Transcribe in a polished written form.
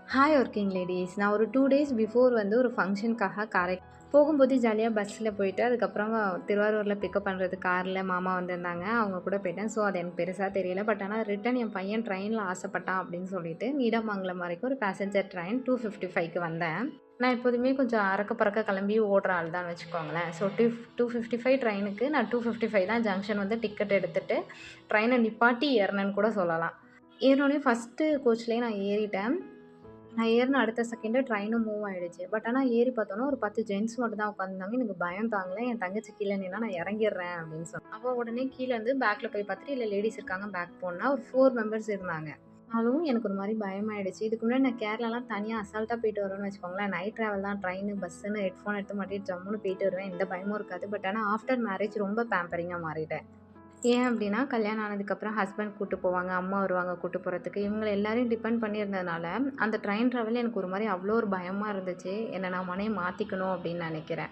Hi working ladies. நான் ஒரு 2 days before வந்து ஒரு ஃபங்ஷனுக்காக போகும்போது ஜாலியா பஸ்ஸில போயிட்டு, அதுக்கப்புறம் திருவாரூர்ல பிக்கப் பண்ணுறதுக்கு கார்ல மாமா வந்திருந்தாங்க. அவங்க கூட போயிட்டேன். ஸோ, அது எனக்கு பெருசா தெரியல. பட் ஆனா ரிட்டர்ன் என் பையன் ட்ரெயின்ல ஆசைப்பட்டான் அப்படின்னு சொல்லிட்டு, நீடாமங்கலம் வரைக்கும் ஒரு பேசஞ்சர் ட்ரெயின் 2:55க்கு வந்தேன். நான் எப்போதுமே கொஞ்சம் அறக்க பறக்க கிளம்பி ஓடுற ஆள் தான் வச்சுக்கோங்களேன். ஸோ, 2:55 ட்ரெயினுக்கு நான் 2:55 தான் ஜங்ஷன் வந்து டிக்கெட் எடுத்துட்டு, ட்ரெயினை நிப்பாட்டி ஏறினேன்னு கூட சொல்லலாம். ஏறினோனே ஃபஸ்ட்டு கோச்லேயே நான் ஏறிட்டேன். நான் ஏறுன அடுத்த செகண்டே ட்ரெயினும் மூவ் ஆயிடுச்சு. பட் ஆனா ஏறி பார்த்தோன்னா, ஒரு 10 ஜென்ட்ஸ் மட்டும் தான் உட்காந்துருந்தாங்க. எனக்கு பயம் தாங்கல. என் தங்கச்சி கீழ நின்னா, "நான் இறங்கிர்றேன்" அப்படின்னு சொன்னா. அவ உடனே கீழ வந்து பேக்ல போய் பார்த்துட்டு, "இல்ல லேடீஸ் இருக்காங்க, பேக் போன்னா" ஒரு 4 மெம்பர்ஸ் இருந்தாங்க. அதுவும் எனக்கு ஒரு மாரி பயமாயிடுச்சு. இதுக்கு முன்னாடி நான் கேரளாலாம் தனியா அசால்ட்டா போயிட்டு வருவேன்னு வச்சுக்கோங்களேன். நைட் ட்ராவல் தான் ட்ரெயினு, பஸ்ஸுன்னு ஹெட்ஃபோன் எடுத்து மாட்டிட்டு ஜம்முன்னு போயிட்டு வருவேன். எந்த பயமும் இருக்காது. பட் ஆனா ஆஃப்டர் மேரேஜ் ரொம்ப பேம்பரிங்கா மாறிட்டேன். ஏன் அப்டின்னா, கல்யாணம் ஆனதுக்கப்புறம் ஹஸ்பண்ட் கூட்டு போவாங்க, அம்மா வருவாங்க கூட்டு போறதுக்கு. இவங்கள எல்லாரையும் டிபெண்ட் பண்ணியிருந்ததுனால, அந்த ட்ரெயின் ட்ராவல் எனக்கு ஒரு மாரி அவ்ளோ ஒரு பயமா இருந்துச்சு. என்ன நானே மாத்திக்கணும் அப்டின்னு நெனைக்கிறேன்.